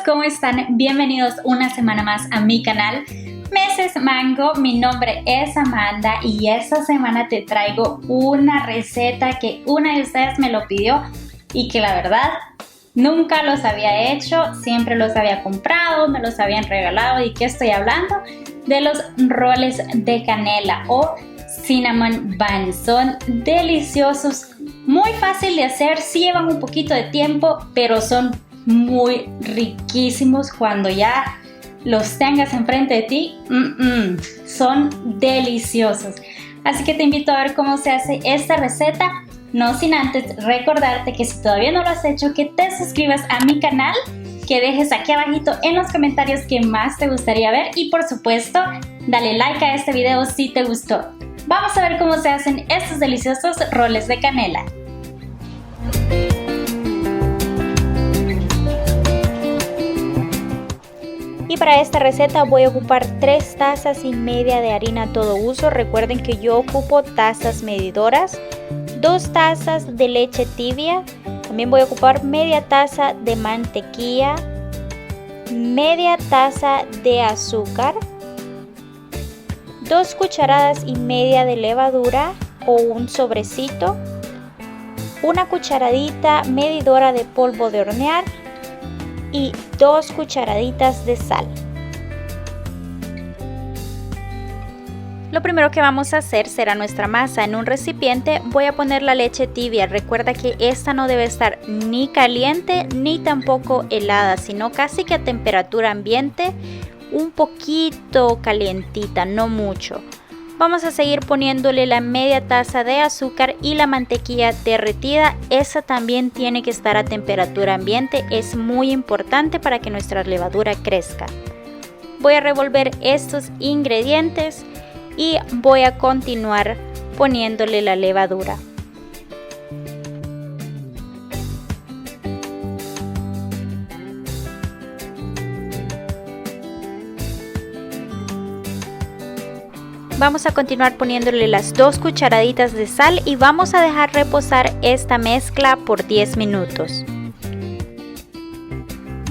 ¿cómo están? Bienvenidos una semana más a mi canal Meses Mango. Mi nombre es Amanda y esta semana te traigo una receta que una de ustedes me lo pidió y que la verdad nunca los había hecho, siempre los había comprado, me los habían regalado. ¿Y qué estoy hablando? De los roles de canela o cinnamon buns. Son deliciosos, muy fácil de hacer, sí llevan un poquito de tiempo, pero son muy riquísimos cuando ya los tengas enfrente de ti. Son deliciosos. Así que te invito a ver cómo se hace esta receta, no sin antes recordarte que si todavía no lo has hecho, que te suscribas a mi canal, que dejes aquí abajito en los comentarios qué más te gustaría ver y por supuesto dale like a este video si te gustó. Vamos a ver cómo se hacen estos deliciosos roles de canela. Y para esta receta voy a ocupar 3 tazas y media de harina a todo uso. Recuerden que yo ocupo tazas medidoras, 2 tazas de leche tibia, también voy a ocupar media taza de mantequilla, media taza de azúcar, 2 cucharadas y media de levadura o un sobrecito, una cucharadita medidora de polvo de hornear y 2 cucharaditas de sal. Lo primero que vamos a hacer será nuestra masa. En un recipiente voy a poner la leche tibia. Recuerda que esta no debe estar ni caliente ni tampoco helada, sino casi que a temperatura ambiente, un poquito calientita, no mucho. Vamos a seguir poniéndole la media taza de azúcar y la mantequilla derretida. Esa también tiene que estar a temperatura ambiente, es muy importante para que nuestra levadura crezca. Voy a revolver estos ingredientes y voy a continuar poniéndole la levadura. Vamos a continuar poniéndole las 2 cucharaditas de sal y vamos a dejar reposar esta mezcla por 10 minutos.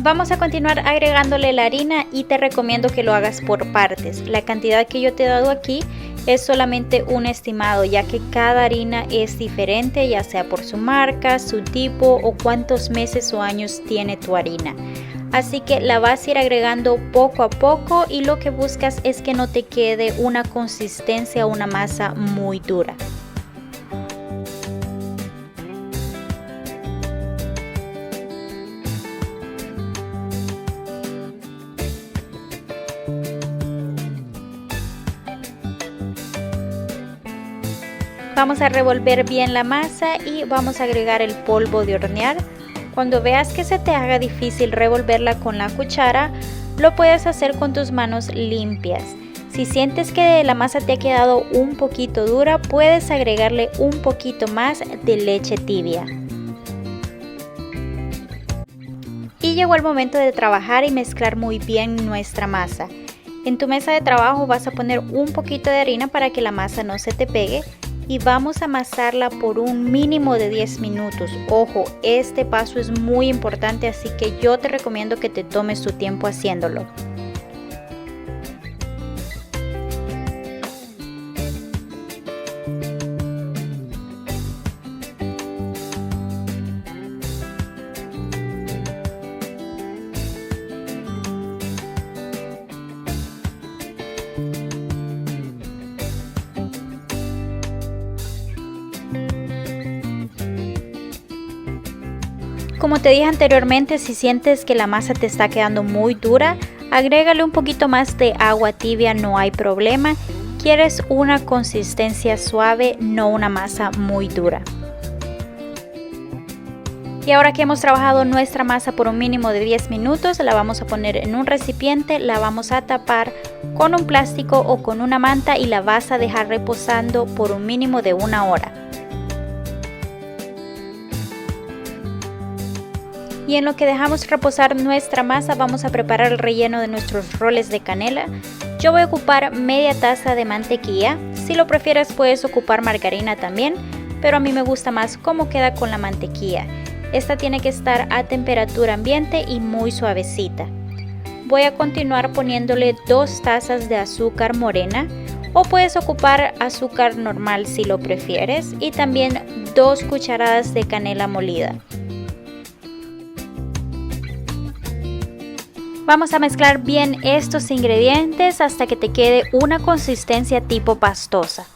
Vamos a continuar agregándole la harina y te recomiendo que lo hagas por partes. La cantidad que yo te he dado aquí es solamente un estimado, ya que cada harina es diferente, ya sea por su marca, su tipo o cuántos meses o años tiene tu harina. Así que la vas a ir agregando poco a poco y lo que buscas es que no te quede una consistencia o una masa muy dura. Vamos a revolver bien la masa y vamos a agregar el polvo de hornear. Cuando veas que se te haga difícil revolverla con la cuchara, lo puedes hacer con tus manos limpias. Si sientes que la masa te ha quedado un poquito dura, puedes agregarle un poquito más de leche tibia. Y llegó el momento de trabajar y mezclar muy bien nuestra masa. En tu mesa de trabajo vas a poner un poquito de harina para que la masa no se te pegue. Y vamos a amasarla por un mínimo de 10 minutos. Ojo, este paso es muy importante, así que yo te recomiendo que te tomes tu tiempo haciéndolo. Como te dije anteriormente, si sientes que la masa te está quedando muy dura, agrégale un poquito más de agua tibia, no hay problema. Quieres una consistencia suave, no una masa muy dura. Y ahora que hemos trabajado nuestra masa por un mínimo de 10 minutos, la vamos a poner en un recipiente, la vamos a tapar con un plástico o con una manta y la vas a dejar reposando por un mínimo de 1 hora. Y en lo que dejamos reposar nuestra masa, vamos a preparar el relleno de nuestros roles de canela. Yo voy a ocupar media taza de mantequilla. Si lo prefieres puedes ocupar margarina también, pero a mí me gusta más cómo queda con la mantequilla. Esta tiene que estar a temperatura ambiente y muy suavecita. Voy a continuar poniéndole 2 tazas de azúcar morena o puedes ocupar azúcar normal si lo prefieres y también 2 cucharadas de canela molida. Vamos a mezclar bien estos ingredientes hasta que te quede una consistencia tipo pastosa.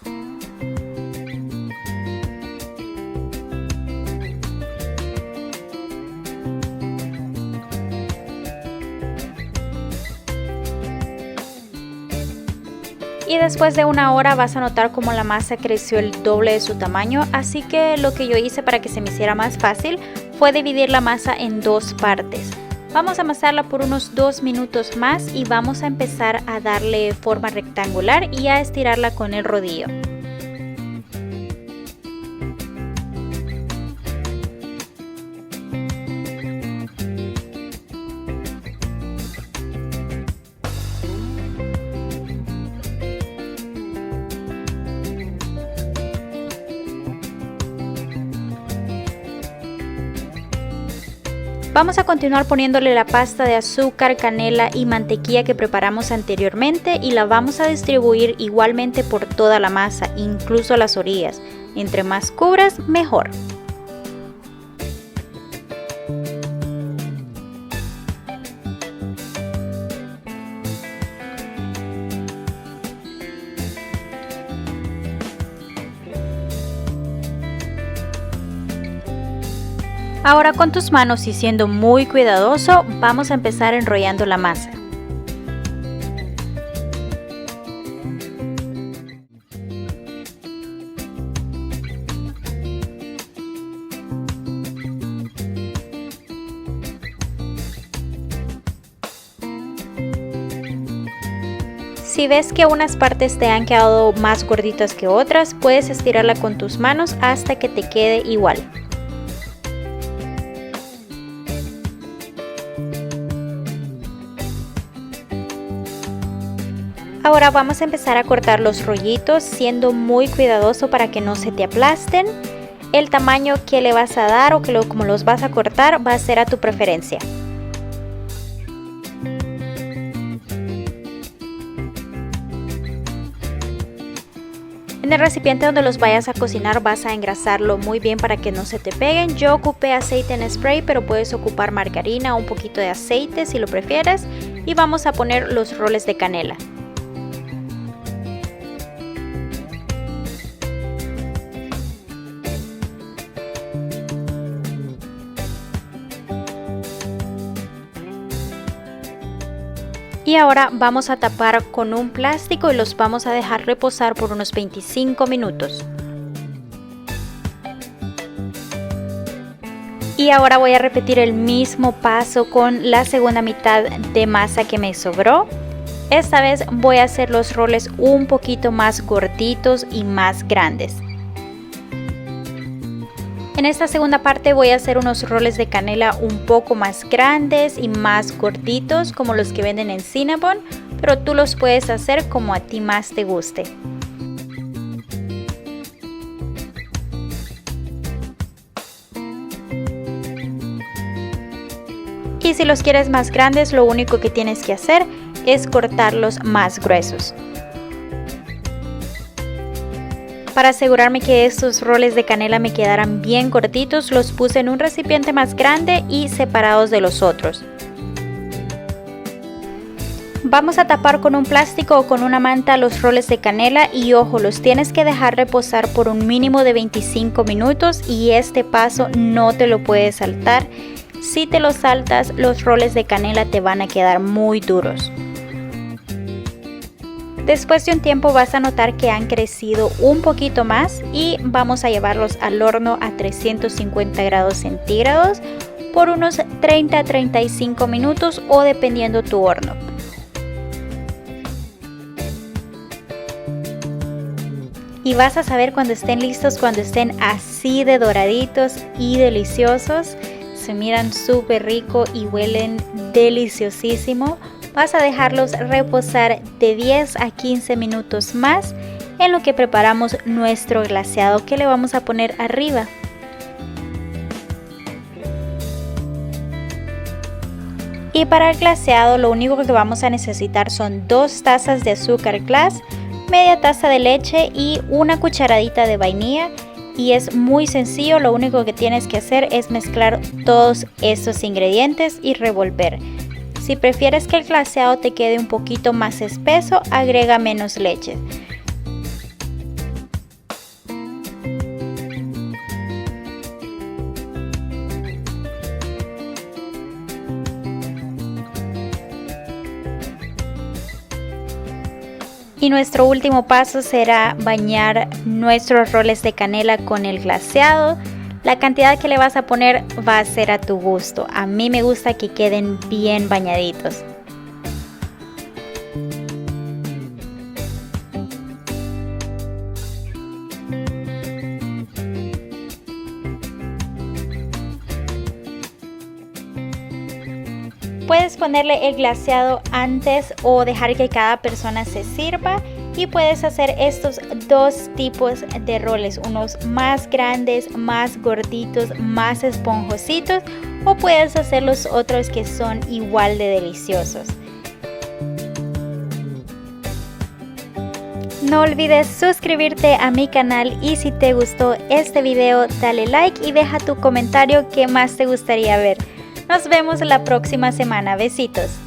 Y después de 1 hora vas a notar como la masa creció el doble de su tamaño, así que lo que yo hice para que se me hiciera más fácil fue dividir la masa en 2 partes. Vamos a amasarla por unos 2 minutos más y vamos a empezar a darle forma rectangular y a estirarla con el rodillo. Vamos a continuar poniéndole la pasta de azúcar, canela y mantequilla que preparamos anteriormente y la vamos a distribuir igualmente por toda la masa, incluso las orillas. Entre más cubras, mejor. Ahora con tus manos y siendo muy cuidadoso, vamos a empezar enrollando la masa. Si ves que unas partes te han quedado más gorditas que otras, puedes estirarla con tus manos hasta que te quede igual. Ahora vamos a empezar a cortar los rollitos siendo muy cuidadoso para que no se te aplasten. El tamaño que le vas a dar o como los vas a cortar va a ser a tu preferencia. En el recipiente donde los vayas a cocinar vas a engrasarlo muy bien para que no se te peguen. Yo ocupé aceite en spray, pero puedes ocupar margarina o un poquito de aceite si lo prefieres. Y vamos a poner los roles de canela. Y ahora vamos a tapar con un plástico y los vamos a dejar reposar por unos 25 minutos. Y ahora voy a repetir el mismo paso con la segunda mitad de masa que me sobró. Esta vez voy a hacer los roles un poquito más gorditos y más grandes. En esta segunda parte voy a hacer unos roles de canela un poco más grandes y más gorditos como los que venden en Cinnabon, pero tú los puedes hacer como a ti más te guste. Y si los quieres más grandes, lo único que tienes que hacer es cortarlos más gruesos. Para asegurarme que estos roles de canela me quedaran bien cortitos, los puse en un recipiente más grande y separados de los otros. Vamos a tapar con un plástico o con una manta los roles de canela y ojo, los tienes que dejar reposar por un mínimo de 25 minutos y este paso no te lo puedes saltar. Si te los saltas, los roles de canela te van a quedar muy duros. Después de un tiempo vas a notar que han crecido un poquito más y vamos a llevarlos al horno a 350 grados centígrados por unos 30 a 35 minutos o dependiendo tu horno. Y vas a saber cuando estén listos, cuando estén así de doraditos y deliciosos. Se miran súper rico y huelen deliciosísimo. Vas a dejarlos reposar de 10 a 15 minutos más en lo que preparamos nuestro glaseado que le vamos a poner arriba. Y para el glaseado lo único que vamos a necesitar son 2 tazas de azúcar glass, media taza de leche y una cucharadita de vainilla. Y es muy sencillo, lo único que tienes que hacer es mezclar todos estos ingredientes y revolver. Si prefieres que el glaseado te quede un poquito más espeso, agrega menos leche. Y nuestro último paso será bañar nuestros roles de canela con el glaseado. La cantidad que le vas a poner va a ser a tu gusto. A mí me gusta que queden bien bañaditos. Puedes ponerle el glaseado antes o dejar que cada persona se sirva y puedes hacer estos 2 tipos de roles, unos más grandes, más gorditos, más esponjositos, o puedes hacer los otros que son igual de deliciosos. No olvides suscribirte a mi canal y si te gustó este video dale like y deja tu comentario qué más te gustaría ver. Nos vemos la próxima semana. Besitos.